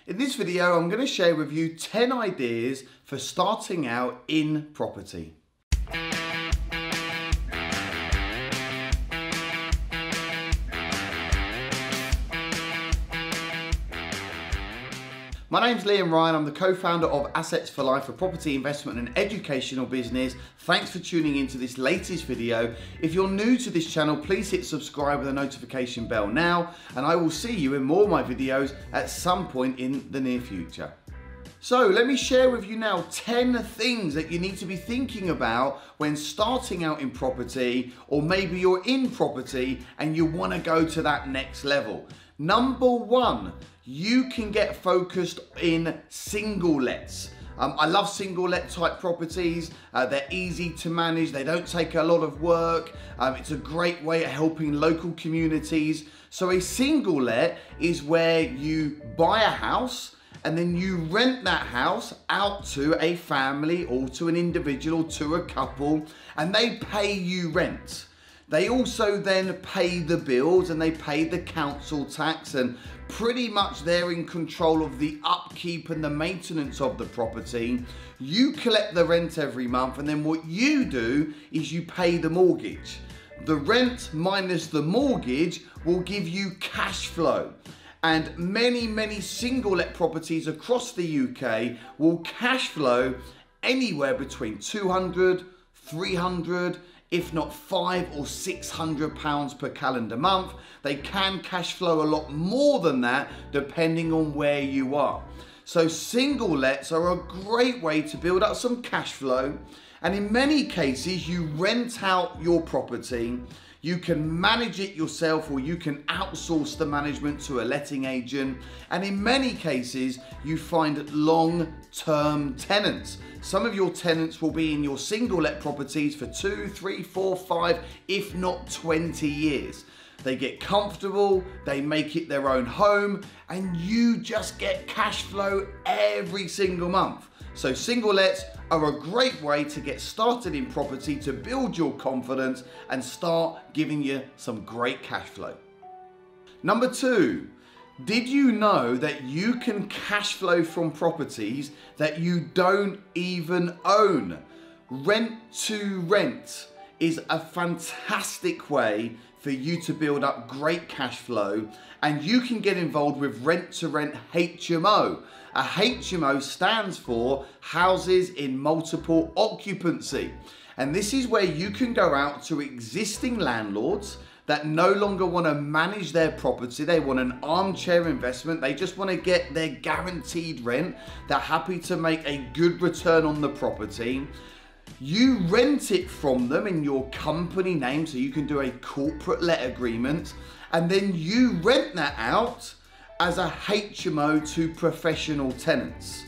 In this video, I'm going to share with you 10 ideas for starting out in property. My name's Liam Ryan, I'm the co-founder of Assets for Life, a property investment and educational business. Thanks for tuning into this latest video. If you're new to this channel, please hit subscribe with the notification bell now, and I will see you in more of my videos at some point in the near future. So let me share with you now 10 things that you need to be thinking about when starting out in property, or maybe you're in property and you want to go to that next level. Number one, you can get focused in single lets. I love single let type properties. They're easy to manage. They don't take a lot of work. It's a great way of helping local communities. So a single let is where you buy a house and then you rent that house out to a family or to an individual, to a couple, and they pay you rent. They also then pay the bills and they pay the council tax, and pretty much they're in control of the upkeep and the maintenance of the property. You collect the rent every month, and then what you do is you pay the mortgage. The rent minus the mortgage will give you cash flow. And many single let properties across the UK will cash flow anywhere between 200, 300, if not £500 or £600 per calendar month. They can cash flow a lot more than that depending on where you are. So single lets are a great way to build up some cash flow, and in many cases you rent out your property. You can manage it yourself, or you can outsource the management to a letting agent. And in many cases, you find long-term tenants. Some of your tenants will be in your single let properties for 2, 3, 4, 5, if not 20 years. They get comfortable, they make it their own home, and you just get cash flow every single month. So single lets are a great way to get started in property, to build your confidence and start giving you some great cash flow. Number two, did you know that you can cash flow from properties that you don't even own? Rent to rent is a fantastic way for you to build up great cash flow, and you can get involved with rent to rent HMO. A HMO stands for houses in multiple occupancy, and this is where you can go out to existing landlords that no longer want to manage their property. They want an armchair investment. They just want to get their guaranteed rent. They're happy to make a good return on the property. You rent it from them in your company name, so you can do a corporate let agreement, and then you rent that out as a HMO to professional tenants.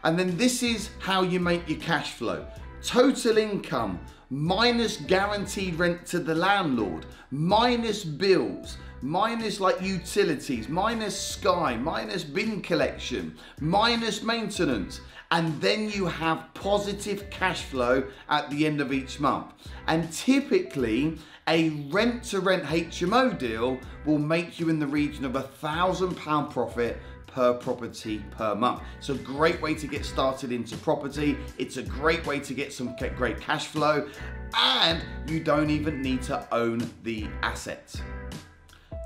And then this is how you make your cash flow. Total income minus guaranteed rent to the landlord, minus bills, minus like utilities, minus Sky, minus bin collection, minus maintenance, and then you have positive cash flow at the end of each month. And typically a rent to rent HMO deal will make you in the region of £1,000 profit per property per month. It's a great way to get started into property. It's a great way to get some great cash flow, and you don't even need to own the asset.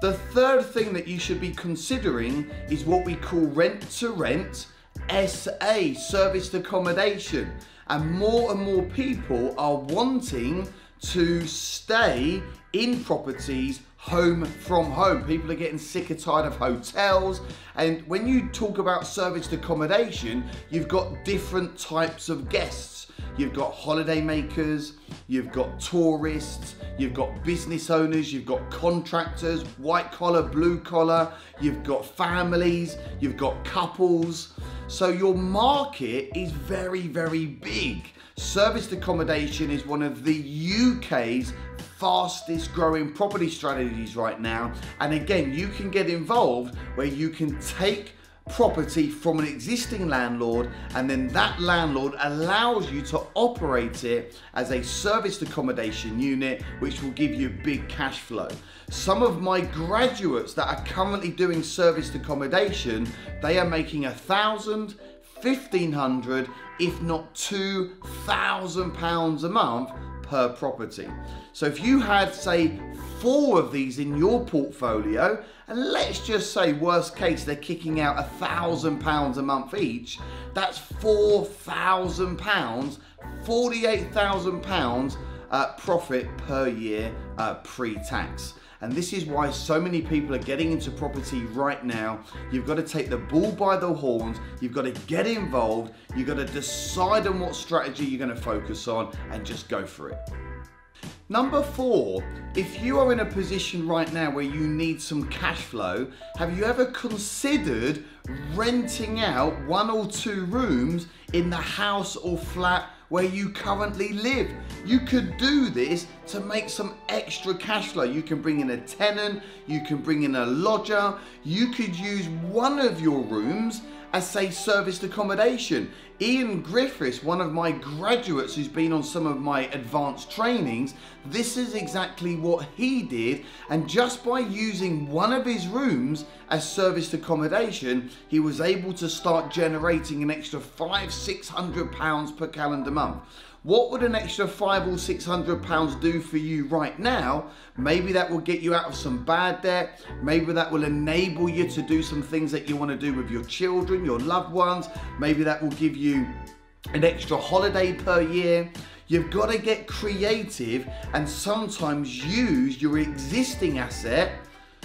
The third thing that you should be considering is what we call rent to rent SA, serviced accommodation. And more people are wanting to stay in properties home from home. People are getting sick and tired of hotels. And when you talk about serviced accommodation, you've got different types of guests. You've got holiday makers, you've got tourists, you've got business owners, you've got contractors, white collar, blue collar, you've got families, you've got couples. So your market is very big. Serviced accommodation is one of the UK's fastest growing property strategies right now. And again, you can get involved where you can take property from an existing landlord, and then that landlord allows you to operate it as a serviced accommodation unit, which will give you big cash flow. Some of my graduates that are currently doing serviced accommodation, they are making £1,000, £1,500, if not £2,000 a month per property. So if you had, say, 4 of these in your portfolio, and let's just say worst case they're kicking out £1,000 a month each, that's £4,000, £48,000 profit per year pre-tax. And this is why so many people are getting into property right now. You've got to take the bull by the horns. You've got to get involved. You've got to decide on what strategy you're going to focus on and just go for it. Number 4, if you are in a position right now where you need some cash flow, have you ever considered renting out 1 or 2 rooms in the house or flat where you currently live? You could do this to make some extra cash flow. You can bring in a tenant, you can bring in a lodger, you could use one of your rooms as, say, serviced accommodation. Ian Griffiths, one of my graduates who's been on some of my advanced trainings, this is exactly what he did, and just by using one of his rooms as serviced accommodation, he was able to start generating an extra £500–600 per calendar month. What would an extra £500 or £600 do for you right now? Maybe that will get you out of some bad debt. Maybe that will enable you to do some things that you want to do with your children, your loved ones. Maybe that will give you an extra holiday per year. You've got to get creative and sometimes use your existing asset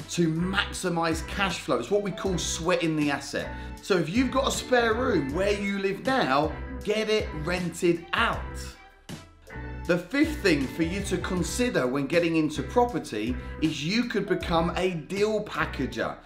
to maximize cash flow. It's what we call sweating the asset. So if you've got a spare room where you live now, get it rented out. The 5th thing for you to consider when getting into property is you could become a deal packager.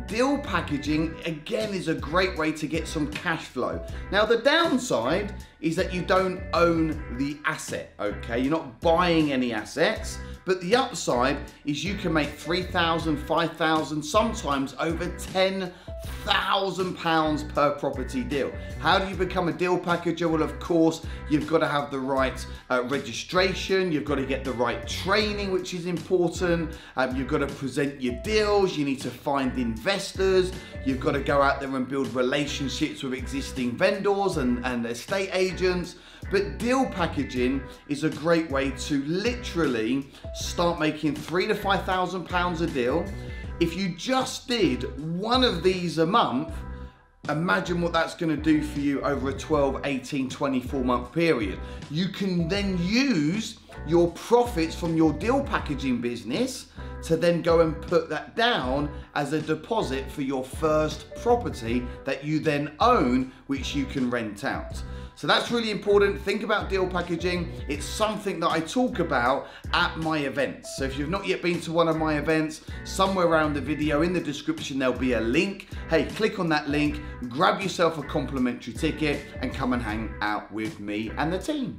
Deal packaging, again, is a great way to get some cash flow. Now, the downside is that you don't own the asset, okay? You're not buying any assets. But the upside is you can make £3,000, £5,000, sometimes over £10,000 per property deal. How do you become a deal packager? Well, of course, you've got to have the right registration. You've got to get the right training, which is important. You've got to present your deals. You need to find investors. You've got to go out there and build relationships with existing vendors and estate agents. But deal packaging is a great way to literally start making £3,000 to £5,000 a deal. If you just did one of these a month, imagine what that's going to do for you over a 12, 18, 24 month period. You can then use your profits from your deal packaging business to then go and put that down as a deposit for your first property that you then own, which you can rent out. So that's really important. Think about deal packaging. It's something that I talk about at my events. So if you've not yet been to one of my events, somewhere around the video in the description, there'll be a link. Hey, click on that link, grab yourself a complimentary ticket and come and hang out with me and the team.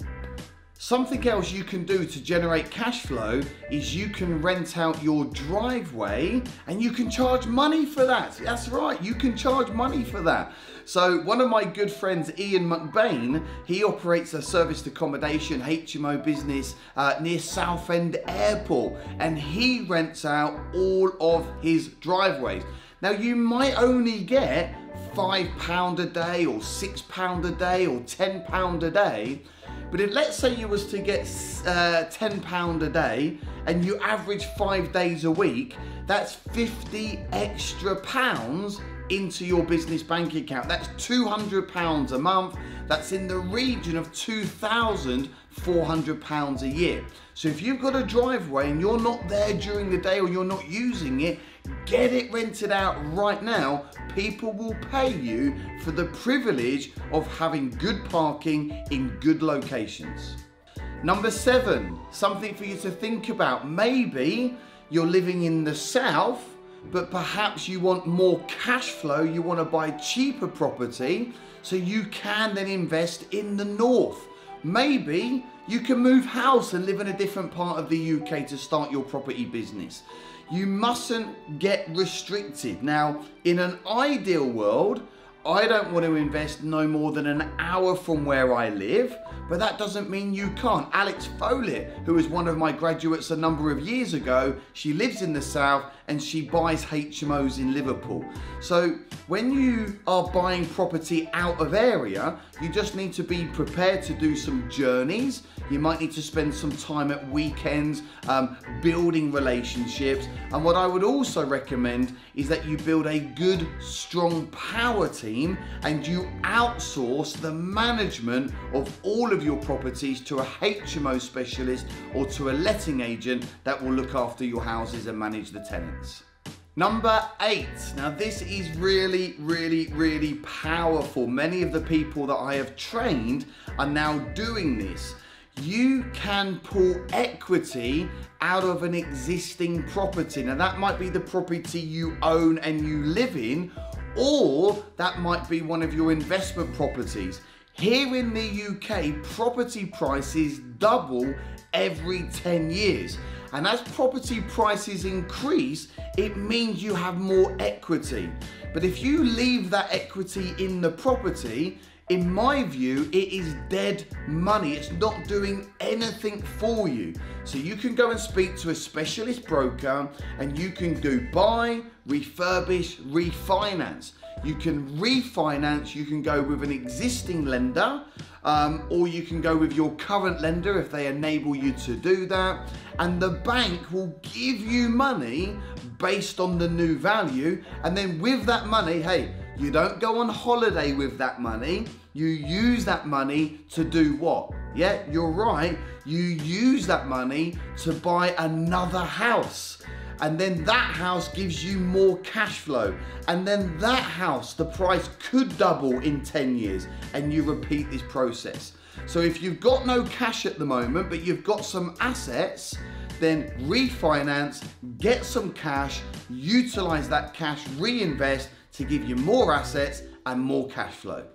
Something else you can do to generate cash flow is you can rent out your driveway and you can charge money for that. That's right, you can charge money for that. So one of my good friends, Ian McBain, he operates a serviced accommodation HMO business near Southend Airport, and he rents out all of his driveways. Now you might only get £5 a day or £6 a day or £10 a day, but if let's say you was to get £10 a day and you average 5 days a week, that's 50 extra pounds into your business bank account. That's £200 a month. That's in the region of £2,400 a year. So if you've got a driveway and you're not there during the day or you're not using it, get it rented out right now. People will pay you for the privilege of having good parking in good locations. Number 7, something for you to think about. Maybe you're living in the south, but perhaps you want more cash flow. You want to buy cheaper property so you can then invest in the north. Maybe you can move house and live in a different part of the UK to start your property business. You mustn't get restricted. Now, in an ideal world, I don't want to invest no more than an hour from where I live, but that doesn't mean you can't. Alex Follett, who was one of my graduates a number of years ago, she lives in the south and she buys HMOs in Liverpool. So when you are buying property out of area, you just need to be prepared to do some journeys. You might need to spend some time at weekends building relationships. And what I would also recommend is that you build a good, strong power team and you outsource the management of all of your properties to a HMO specialist or to a letting agent that will look after your houses and manage the tenants. Number 8. Now this is really, really, really powerful. Many of the people that I have trained are now doing this. You can pull equity out of an existing property. Now that might be the property you own and you live in, or that might be one of your investment properties. Here in the UK, property prices double every 10 years. And as property prices increase, it means you have more equity. But if you leave that equity in the property, in my view, it is dead money. It's not doing anything for you. So you can go and speak to a specialist broker and you can do buy, refurbish, refinance. You can refinance, you can go with an existing lender, or you can go with your current lender if they enable you to do that. And the bank will give you money based on the new value. And then with that money, hey, you don't go on holiday with that money. You use that money to do what? Yeah, you're right. You use that money to buy another house. And then that house gives you more cash flow. And then that house, the price could double in 10 years and you repeat this process. So if you've got no cash at the moment, but you've got some assets, then refinance, get some cash, utilize that cash, reinvest to give you more assets and more cash flow.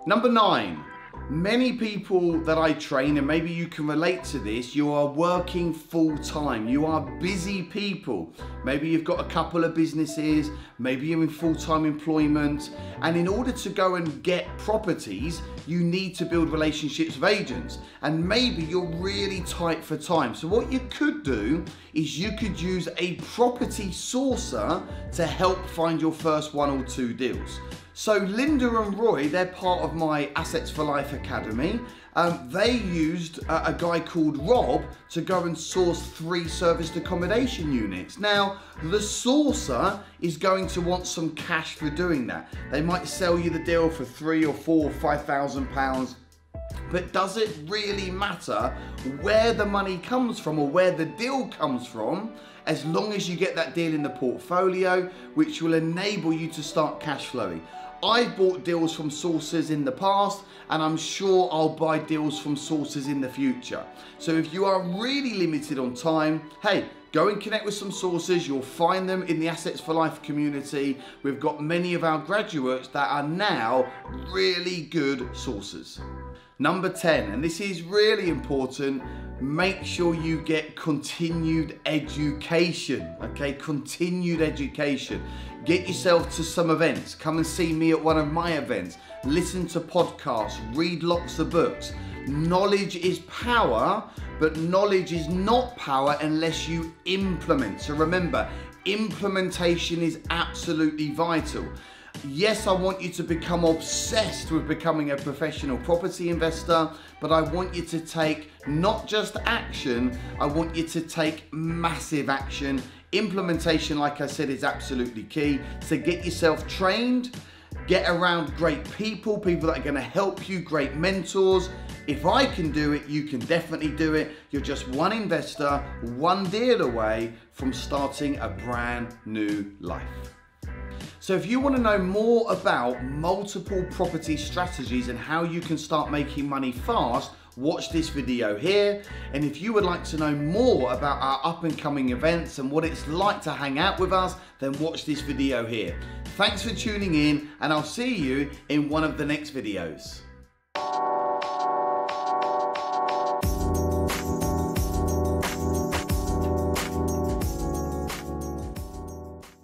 Number 9. Many people that I train, and maybe you can relate to this, you are working full time. You are busy people. Maybe you've got a couple of businesses, maybe you're in full-time employment. And in order to go and get properties, you need to build relationships with agents. And maybe you're really tight for time. So what you could do is you could use a property sourcer to help find your first 1 or 2 deals. So Linda and Roy, they're part of my Assets for Life Academy. They used a guy called Rob to go and source 3 serviced accommodation units. Now, the sourcer is going to want some cash for doing that. They might sell you the deal for £3,000 or £4,000 or £5,000. But does it really matter where the money comes from or where the deal comes from, as long as you get that deal in the portfolio, which will enable you to start cash flowing? I've bought deals from sources in the past, and I'm sure I'll buy deals from sources in the future. So if you are really limited on time, hey, go and connect with some sources. You'll find them in the Assets for Life community. We've got many of our graduates that are now really good sources. Number 10, and this is really important, make sure you get continued education, okay? Continued education. Get yourself to some events. Come and see me at one of my events. Listen to podcasts, read lots of books. Knowledge is power, but knowledge is not power unless you implement. So remember, implementation is absolutely vital. Yes, I want you to become obsessed with becoming a professional property investor, but I want you to take not just action, I want you to take massive action. Implementation, like I said, is absolutely key. So get yourself trained, get around great people, people that are going to help you, great mentors. If I can do it, you can definitely do it. You're just one investor, one deal away from starting a brand new life. So if you want to know more about multiple property strategies and how you can start making money fast, watch this video here. And if you would like to know more about our up and coming events and what it's like to hang out with us, then watch this video here. Thanks for tuning in, and I'll see you in one of the next videos.